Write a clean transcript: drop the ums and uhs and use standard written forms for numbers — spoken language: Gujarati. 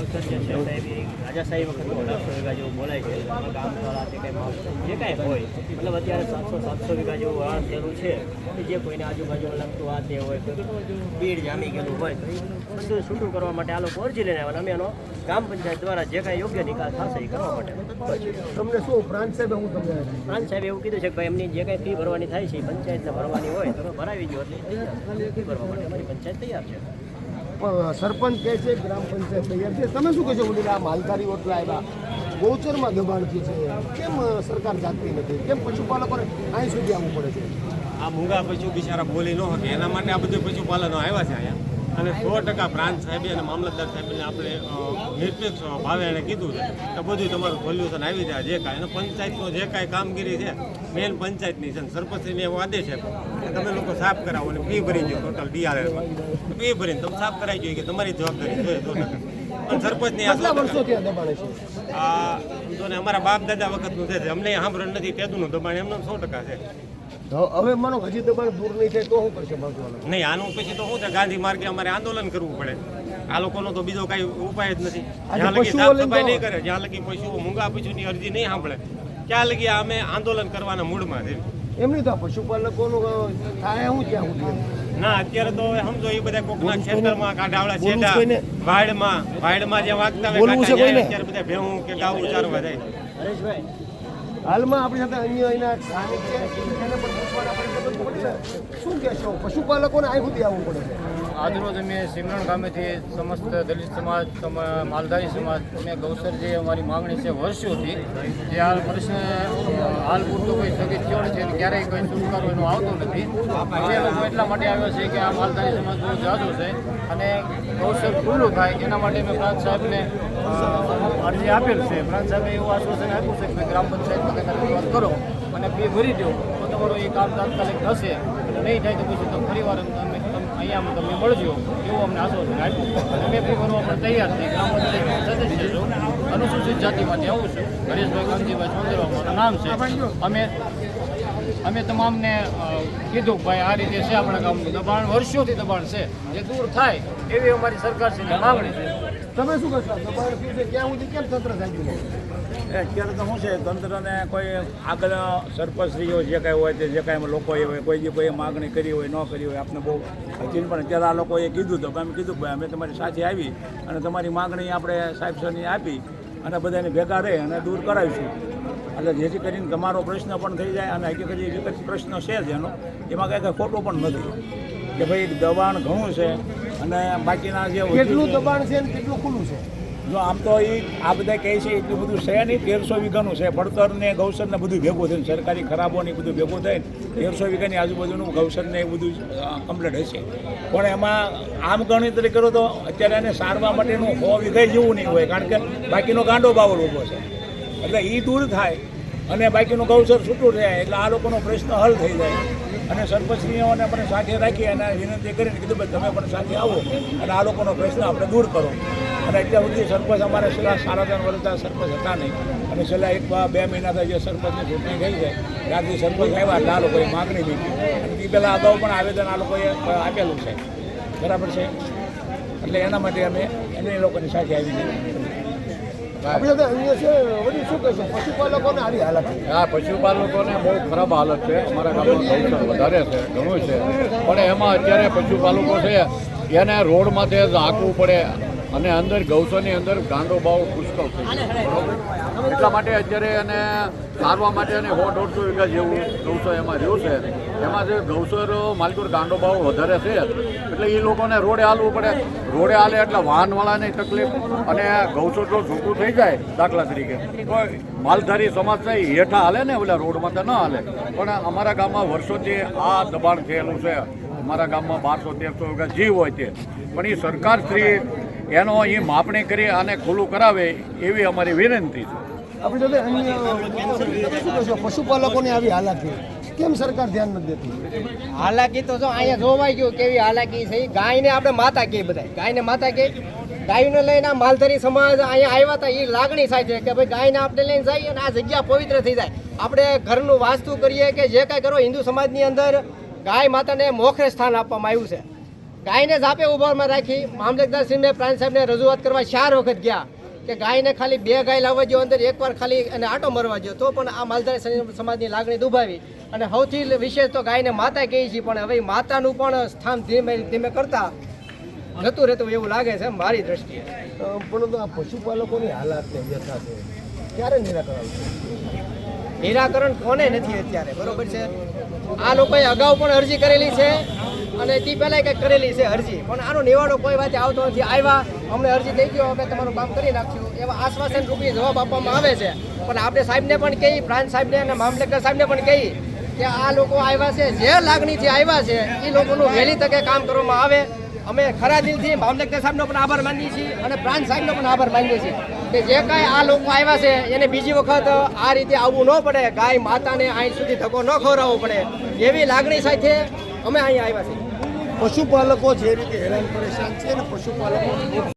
વખત જે છે સાહેબ એ રાજાશાહી વખત 1800 વીઘા જેવું બોલાય છે. ગામવાળા જે કાંઈ હોય મતલબ અત્યારે 700 વીઘા જેવું વાળ થયેલું છે કે જે કોઈને આજુબાજુ લગતું આ તે હોય ભીડ જામી ગયેલું હોય તો એ બધું છૂટું કરવા માટે આ લોકો અરજી લઈને આવ્યા. અમે એનો ગ્રામ પંચાયત દ્વારા જે કાંઈ યોગ્ય નિકાલ થશે એ કરવા માટે. તમને શું પ્રાંત સાહેબ પ્રાંત સાહેબ એવું કીધું છે કે ભાઈ એમની જે કાંઈ ફી ભરવાની થાય છે એ પંચાયતને ભરવાની હોય તો ભરાવી ગયો એટલે ફી ભરવા માટે અમારી પંચાયત તૈયાર છે. પણ સરપંચ કહે છે ગ્રામ પંચાયત તૈયાર છે. તમે શું કહેશો બોલી આ માલધારી ઓટલા આવ્યા ગૌચરમાં દબાણ થયું છે કેમ સરકાર જાગતી નથી? કેમ પશુપાલકોને અહીં સુધી આવવું પડે છે? આ મૂંગા પશુ બિચારા બોલી ન શકે એના માટે આ બધું પશુપાલનો આવ્યા છે અહીંયા. અને 100% પ્રાંત સાહેબે અને મામલતદાર સાહેબને આપણે નિરપેક્ષ ભાવે એણે કીધું છે કે બધું તમારું સોલ્યુશન આવી જાય જે કાંઈ. અને પંચાયતનો જે કાંઈ કામગીરી છે મેન પંચાયતની છે. સરપંચને એવો આદેશ છે કે તમે લોકો સાફ કરાવો અને ફી ભરી ગયો ટોટલ DRLમાં ફી ભરીને તમે સાફ કરાવી જોઈએ કે તમારી જવાબદારી જોઈએ 100%. પણ સરપંચની આ વર્ષોથી દબાણ છે આ તો ને અમારા બાપ દાદા વખતનું છે અમને સાંભળે નથી તેદુનું દબાણ એમનું 100% છે. હવે માનો હજી દબાણ દૂર નહીં થાય તો શું કરશે બાજુવાળા? નહીં આનું પછી તો શું છે ગાંધી માર્ગે અમારે આંદોલન કરવું પડે. આ લોકોનો તો બીજો કાંઈ ઉપાય જ નથી. જ્યાં લગી સાફ સફાઈ નહીં કરે જ્યાં લગી પશુઓ મૂંગા પશુની અરજી નહીં સાંભળે ત્યાં લગી અમે આંદોલન કરવાના મૂડમાં છે. એમની તો પશુપાલકોનું થાય હું ત્યાં સુધી ના અત્યારે તો સમજો એ બધા કોકના ખેતરમાં કાઢાવડા છેડા વાડમાં જે વાગતા હોય અત્યારે બધા ભેહું કે ગાવું ચારવા જાય. હરેશભાઈ હાલમાં આપણી સાથે અન્ય અહીંના સ્થાનિક છે એને પણ પૂછવાના પડે. શું કહેશો પશુપાલકોને અહીં સુધી આવવું પડે છે? આજરોજ અમે સિમરણ ગામેથી સમસ્ત દલિત સમાજ માલધારી સમાજ અમે ગૌસર જે અમારી માંગણી છે વર્ષોથી જે હાલ હાલ પૂરતો કોઈ સ્થગિત થયો છે ક્યારેય કોઈ છુટકારો એનો આવતો નથી. અમે લોકો એટલા માટે આવ્યો છે કે આ માલધારી સમાજ બહુ જાજો છે અને ગૌસર ખુલ્લું થાય એના માટે અમે પ્રાંત સાહેબને અરજી આપેલ છે. પ્રાંત સાહેબે એવું આશ્વાસન આપ્યું છે કે ગ્રામ પંચાયતમાં રજૂઆત કરો અને ફી ભરી દો તો તમારું એ કામ તાત્કાલિક થશે અને નહીં થાય તો પછી તો ફરીવાર અહીંયા તમે મળજો એવું અમને આશ્વાસન આપ્યું. અને અમે ફી ભરવા પણ તૈયાર છીએ. ગ્રામ પંચાયત સદસ્ય છું, અનુસૂચિત જાતિમાંથી આવું છું. હરેશભાઈ કાંતિભાઈ સોંદરવા મારું નામ છે. અમે તમામને કીધું ભાઈ આ રીતે છે આપણા ગામનું દબાણ વર્ષોથી દબાણ છે જે દૂર થાય એવી અમારી સરકારશ્રીની માંગણી છે. તમે શું કહેશો દબાણ થયું છે ક્યાં સુધી કેમ તંત્ર સાંભળ્યું? અત્યારે તો શું છે તંત્રને કોઈ આગળ સરપંચશ્રીઓ જે કાંઈ હોય તે જે કાંઈ લોકોએ હોય કોઈ માગણી કરી હોય ન કરી હોય આપણે બહુ હજી પણ અત્યારે આ લોકોએ કીધું તો અમે કીધું ભાઈ અમે તમારી સાથે આવી અને તમારી માગણી આપણે સાહેબશ્રીને આપી અને બધાને ભેગા રહી અને દૂર કરાવીશું. એટલે જેથી કરીને તમારો પ્રશ્ન પણ થઈ જાય અને હકીકત પ્રશ્ન છે જ એનો એમાં કંઈ ખોટું પણ નથી કે ભાઈ દબાણ ઘણું છે અને બાકીના જે કેટલું દબાણ છે અને કેટલું ખુલ્લું છે? જો આમ તો એ આ બધા કહે છે એટલું બધું છે નહીં. 1300 વીઘાનું છે પડતર ને ગૌસર ને બધું ભેગું થઈને સરકારી ખરાબો ને બધું ભેગું થઈને 1300 વીઘાની આજુબાજુનું ગૌસર ને એ બધું કમ્પ્લીટ હશે. પણ એમાં આમ ગણતરી કરો તો અત્યારે એને સારવા માટેનું 100 વીઘા જેવું નહીં હોય કારણ કે બાકીનો ગાંડો બાવળ ઊભો છે. એટલે એ દૂર થાય અને બાકીનું ગૌસર છૂટું થાય એટલે આ લોકોનો પ્રશ્ન હલ થઈ જાય. અને સરપંચશ્રીઓને પણ સાથે રાખી અને વિનંતી કરીને કીધું ભાઈ તમે પણ સાથે આવો અને આ લોકોનો પ્રશ્ન આપણે દૂર કરો. અને અત્યાર સુધી સરપંચ અમારે છેલ્લા 3.5 વર્ષથી સરપંચ હતા નહીં અને છેલ્લા 1-2 મહિનાથી જે સરપંચની ચૂંટણી થઈ છે ત્યારથી સરપંચ આવ્યા એટલે આ લોકોએ માગણી લીધી અને તે પહેલાં અગાઉ પણ આવેદન આ લોકોએ આપેલું છે. બરાબર છે. એટલે એના માટે અમે એ લોકોની સાથે આવી જઈએ. આપણે તો અહીંયા છે વળી શું કહેશો પશુપાલકોને આવી હાલત? આ પશુપાલકોને બહુ ખરાબ હાલત છે. અમારા ગામમાં ગૌચર વધારે છે ઘણું છે પણ એમાં અત્યારે પશુપાલકો છે એને રોડ માથે હાંકવું પડે અને અંદર ગૌચરની અંદર ગાંડો ભાવ પુષ્કળ થઈ જાય. એટલા માટે અત્યારે એને સારવા માટે અને 100-150 વીઘા જેવું ગૌચર એમાં રહ્યું છે. એમાં જે ગૌચર માલિકોર ગાંડો ભાવ વધારે છે એટલે એ લોકોને રોડે હાલવું પડે. રોડે હાલે એટલે વાહનવાળાની તકલીફ અને ગૌચર જો છૂટું થઈ જાય દાખલા તરીકે તો માલધારી સમાજ છે હેઠા હાલે ને ઓલા રોડમાં તો ન હાલે. પણ અમારા ગામમાં વર્ષોથી આ દબાણ થયેલું છે. અમારા ગામમાં 1200-1300 વીઘા જીવ હોય છે પણ એ સરકારશ્રી એનો એ માપણી કરી અને ખુલ્લું કરાવે એવી અમારી વિનંતી છે. આપણે તો શું કહેશો પશુપાલકોને આવી હાલત છે કેમ સરકાર ધ્યાન નથી દેતી? હાલાકી તો જો અહીંયા જોવાઈ ગયું કેવી હાલાકી છે. ગાયને આપણે માતા કહે બધા ગાયને માતા કહે. ગાયને લઈને માલધારી સમાજ અહીંયા આવ્યા હતા એ લાગણી થાય છે કે ભાઈ ગાયને આપણે લઈને જઈએ અને આ જગ્યા પવિત્ર થઈ જાય. આપણે ઘરનું વાસ્તુ કરીએ કે જે કાંઈ કરો હિન્દુ સમાજની અંદર ગાય માતાને મોખરે સ્થાન આપવામાં આવ્યું છે. ગાયને જાપે ઉભામાં રાખી મામલતદારશ્રીને પ્રાંત સાહેબને રજૂઆત કરવા 4 વખત ગયા કે ગાયને ખાલી 2 ગાય લાવવા જો અંદર એકવાર ખાલી અને આટો મરવા જો તો પણ આ માલધારી સમાજની લાગણી દુભાવી અને સૌથી વિશેષ તો ગાયને માતા કહી છે પણ હવે માતાનું પણ સ્થાન ધીમે ધીમે કરતા જતું રહેતું એવું લાગે છે મારી દ્રષ્ટિએ. પરંતુ આ પશુપાલકોની હાલાત ને વ્યથા છે ક્યારે નિરાકરણ આવશે? નિરાકરણ કોને નથી અત્યારે, બરોબર છે. આ લોકોએ અગાઉ પણ અરજી કરેલી છે અને તે પહેલાં કંઈક કરેલી છે અરજી, પણ આનો નિવાડો કોઈ વાતે આવતો નથી. આવ્યા અમને અરજી થઈ ગયો, અમે તમારું કામ કરી નાખ્યું એવા આશ્વાસન રૂપી જવાબ આપવામાં આવે છે. પણ આપણે સાહેબને પણ કહી, પ્રાંત સાહેબને અને મામલતદાર સાહેબને પણ કહી કે આ લોકો આવ્યા છે, જે લાગણીથી આવ્યા છે એ લોકોનું વહેલી તકે કામ કરવામાં આવે. અમે ખરા દિલથી મામલતદાર સાહેબનો પણ આભાર માનીએ છીએ અને પ્રાંત સાહેબનો પણ આભાર માનીએ છીએ કે જે કાંઈ આ લોકો આવ્યા છે એને બીજી વખત આ રીતે આવવું ન પડે, ગાય માતાને અહીં સુધી ધક્કો ન ખવડાવવો પડે એવી લાગણી સાથે અમે અહીંયા આવ્યા છીએ. પશુપાલકો જે રીતે હેરાન પરેશાન છે ને પશુપાલકો